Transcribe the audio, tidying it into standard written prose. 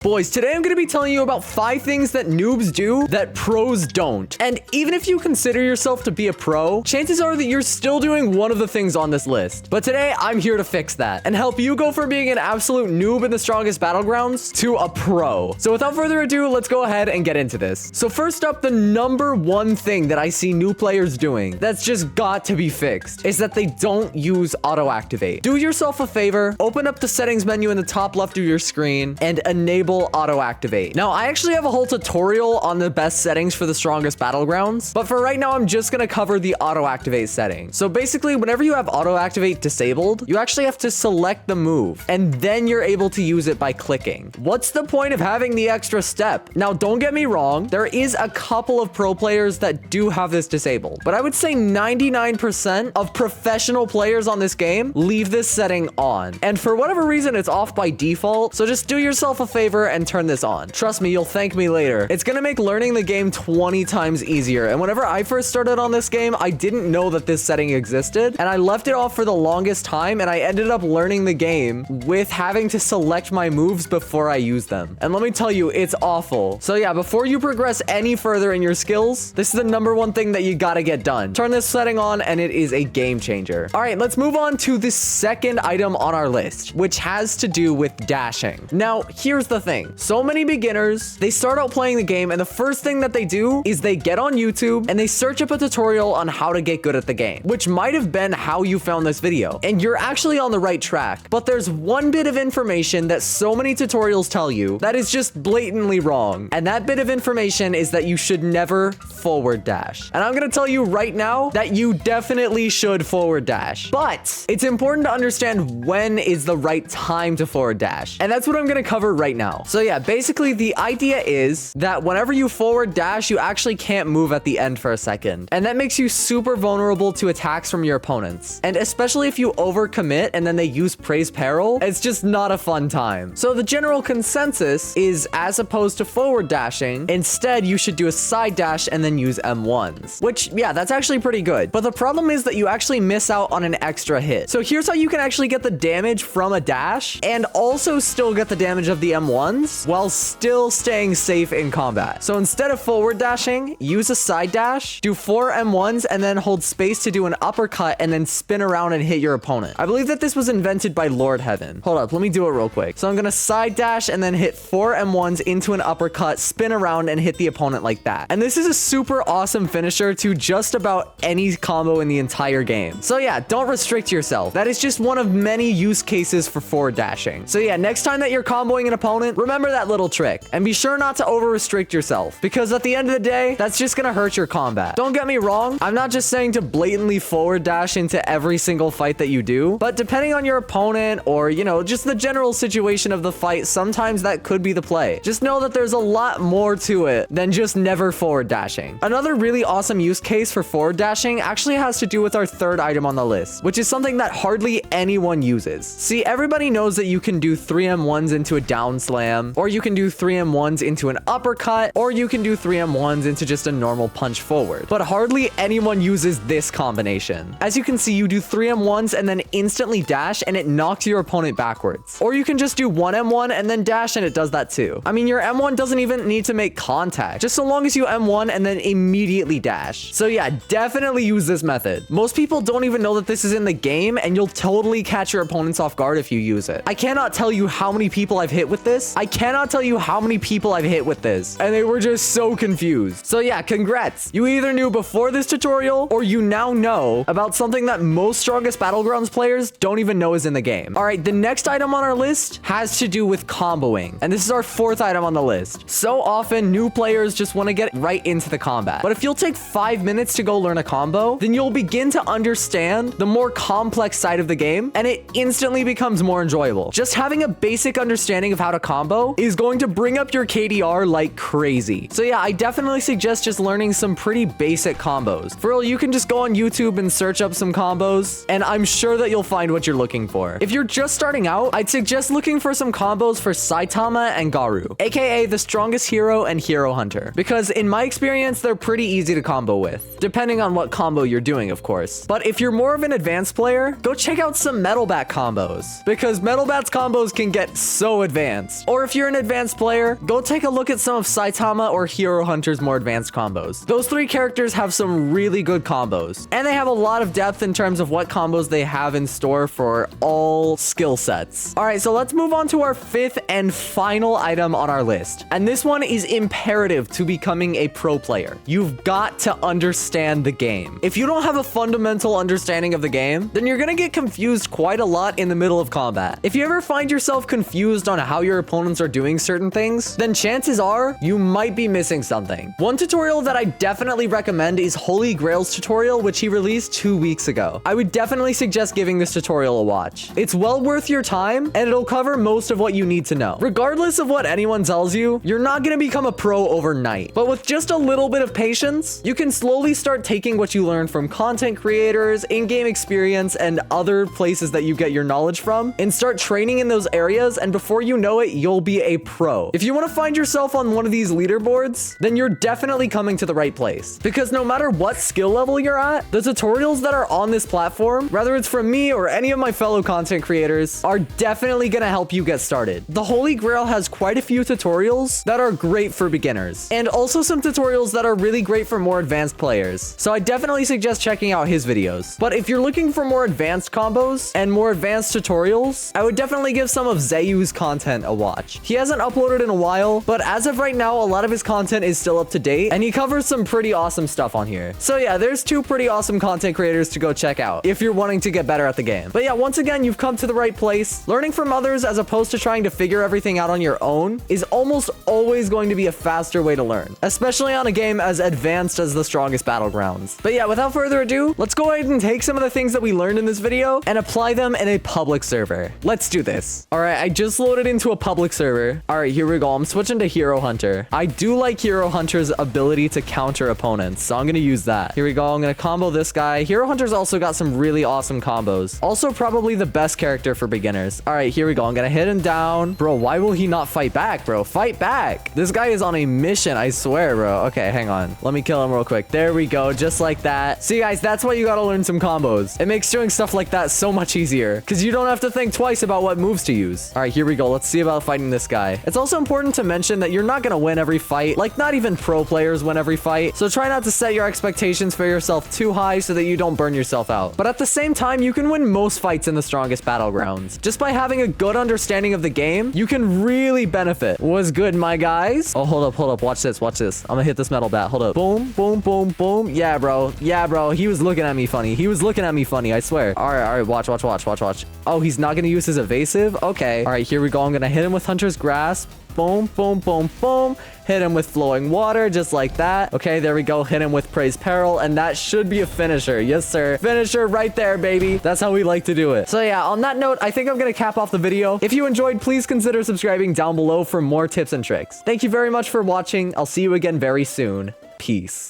Boys, today I'm going to be telling you about 5 things that noobs do that pros don't. And even if you consider yourself to be a pro, chances are that you're still doing one of the things on this list. But today, I'm here to fix that and help you go from being an absolute noob in the Strongest Battlegrounds to a pro. So without further ado, let's go ahead and get into this. So first up, the number one thing that I see new players doing that's just got to be fixed is that they don't use auto-activate. Do yourself a favor, open up the settings menu in the top left of your screen and enable auto activate. Now, I actually have a whole tutorial on the best settings for the Strongest Battlegrounds, but for right now, I'm just gonna cover the auto activate setting. So basically, whenever you have auto activate disabled, you actually have to select the move, and then you're able to use it by clicking. What's the point of having the extra step? Now, don't get me wrong, there is a couple of pro players that do have this disabled, but I would say 99% of professional players on this game leave this setting on. And for whatever reason, it's off by default, so just do yourself a favor and turn this on. Trust me, you'll thank me later. It's gonna make learning the game 20 times easier. And whenever I first started on this game, I didn't know that this setting existed, and I left it off for the longest time, and I ended up learning the game with having to select my moves before I use them. And let me tell you, it's awful. So yeah, before you progress any further in your skills, this is the number one thing that you gotta get done. Turn this setting on, and it is a game changer. All right, let's move on to the second item on our list, which has to do with dashing. Now, here's the thing. So many beginners, they start out playing the game, and the first thing that they do is they get on YouTube and they search up a tutorial on how to get good at the game, which might have been how you found this video. And you're actually on the right track. But there's one bit of information that so many tutorials tell you that is just blatantly wrong. And that bit of information is that you should never forward dash. And I'm gonna tell you right now that you definitely should forward dash. But it's important to understand when is the right time to forward dash. And that's what I'm gonna cover right now. So yeah, basically the idea is that whenever you forward dash, you actually can't move at the end for a second. And that makes you super vulnerable to attacks from your opponents. And especially if you overcommit and then they use praise peril, it's just not a fun time. So the general consensus is, as opposed to forward dashing, instead you should do a side dash and then use M1s. Which, yeah, that's actually pretty good. But the problem is that you actually miss out on an extra hit. So here's how you can actually get the damage from a dash and also still get the damage of the M1s while still staying safe in combat. So instead of forward dashing, use a side dash, do 4 M1s, and then hold space to do an uppercut and then spin around and hit your opponent. I believe that this was invented by Lord Heaven. Hold up, let me do it real quick. So I'm gonna side dash and then hit 4 M1s into an uppercut, spin around, and hit the opponent like that. And this is a super awesome finisher to just about any combo in the entire game. So yeah, don't restrict yourself. That is just one of many use cases for forward dashing. So yeah, next time that you're comboing an opponent, remember that little trick and be sure not to over restrict yourself, because at the end of the day, that's just gonna hurt your combat. Don't get me wrong, I'm not just saying to blatantly forward dash into every single fight that you do, but depending on your opponent or, you know, just the general situation of the fight, sometimes that could be the play. Just know that there's a lot more to it than just never forward dashing. Another really awesome use case for forward dashing actually has to do with our third item on the list, which is something that hardly anyone uses. See, everybody knows that you can do 3 M1s into a down slam, or you can do 3 M1s into an uppercut, or you can do 3 M1s into just a normal punch forward. But hardly anyone uses this combination. As you can see, you do 3 M1s and then instantly dash and it knocks your opponent backwards. Or you can just do 1 M1 and then dash and it does that too. I mean, your M1 doesn't even need to make contact, just so long as you M1 and then immediately dash. So yeah, definitely use this method. Most people don't even know that this is in the game, and you'll totally catch your opponents off guard if you use it. I cannot tell you how many people I've hit with this. I cannot tell you how many people I've hit with this, and they were just so confused. So yeah, congrats. You either knew before this tutorial, or you now know about something that most Strongest Battlegrounds players don't even know is in the game. All right, the next item on our list has to do with comboing, and this is our 4th item on the list. So often, new players just want to get right into the combat. But if you'll take 5 minutes to go learn a combo, then you'll begin to understand the more complex side of the game, and it instantly becomes more enjoyable. Just having a basic understanding of how to combo is going to bring up your KDR like crazy. So yeah, I definitely suggest just learning some pretty basic combos. For real, you can just go on YouTube and search up some combos, and I'm sure that you'll find what you're looking for. If you're just starting out, I'd suggest looking for some combos for Saitama and Garu, aka the strongest hero and hero hunter, because in my experience, they're pretty easy to combo with, depending on what combo you're doing, of course. But if you're more of an advanced player, go check out some Metal Bat combos, because Metal Bat's combos can get so advanced. Or if you're an advanced player, go take a look at some of Saitama or Hero Hunter's more advanced combos. Those three characters have some really good combos, and they have a lot of depth in terms of what combos they have in store for all skill sets. All right, so let's move on to our fifth and final item on our list. And this one is imperative to becoming a pro player. You've got to understand the game. If you don't have a fundamental understanding of the game, then you're gonna get confused quite a lot in the middle of combat. If you ever find yourself confused on how your opponents are doing certain things, then chances are you might be missing something. One tutorial that I definitely recommend is Holy Grail's tutorial, which he released 2 weeks ago. I would definitely suggest giving this tutorial a watch. It's well worth your time, and it'll cover most of what you need to know. Regardless of what anyone tells you, you're not gonna become a pro overnight. But with just a little bit of patience, you can slowly start taking what you learn from content creators, in-game experience, and other places that you get your knowledge from, and start training in those areas, and before you know it, you'll be a pro. If you want to find yourself on one of these leaderboards, then you're definitely coming to the right place. Because no matter what skill level you're at, the tutorials that are on this platform, whether it's from me or any of my fellow content creators, are definitely gonna help you get started. The Holy Grail has quite a few tutorials that are great for beginners, and also some tutorials that are really great for more advanced players. So I definitely suggest checking out his videos. But if you're looking for more advanced combos and more advanced tutorials, I would definitely give some of Zayu's content a watch. He hasn't uploaded in a while, but as of right now, a lot of his content is still up to date, and he covers some pretty awesome stuff on here. So yeah, there's two pretty awesome content creators to go check out if you're wanting to get better at the game. But yeah, once again, you've come to the right place. Learning from others as opposed to trying to figure everything out on your own is almost always going to be a faster way to learn, especially on a game as advanced as the Strongest Battlegrounds. But yeah, without further ado, let's go ahead and take some of the things that we learned in this video and apply them in a public server. Let's do this. All right, I just loaded into a public server. All right, here we go. I'm switching to Hero Hunter. I do like Hero Hunter's ability to counter opponents, so I'm gonna use that. Here we go. I'm gonna combo this guy. Hero Hunter's also got some really awesome combos. Also, probably the best character for beginners. All right, here we go. I'm gonna hit him down. Bro, why will he not fight back, bro? Fight back. This guy is on a mission, I swear, bro. Okay, hang on. Let me kill him real quick. There we go. Just like that. See, guys, that's why you gotta learn some combos. It makes doing stuff like that so much easier because you don't have to think twice about what moves to use. All right, here we go. Let's see about fighting this guy. It's also important to mention that you're not gonna win every fight. Like, not even pro players win every fight. So try not to set your expectations for yourself too high so that you don't burn yourself out. But at the same time, you can win most fights in the Strongest Battlegrounds. Just by having a good understanding of the game, you can really benefit. What's good, my guys? Oh, hold up. Watch this. I'm gonna hit this metal bat. Hold up. Boom, boom, boom, boom. Yeah, bro. He was looking at me funny. I swear. All right. Watch. Oh, he's not gonna use his evasive? Okay. All right, here we go. I'm gonna hit him with Hunter's Grasp. Boom, boom, boom, boom. Hit him with Flowing Water, just like that. Okay, there we go. Hit him with Praise Peril, and that should be a finisher. Yes, sir. Finisher right there, baby. That's how we like to do it. So yeah, on that note, I think I'm gonna cap off the video. If you enjoyed, please consider subscribing down below for more tips and tricks. Thank you very much for watching. I'll see you again very soon. Peace.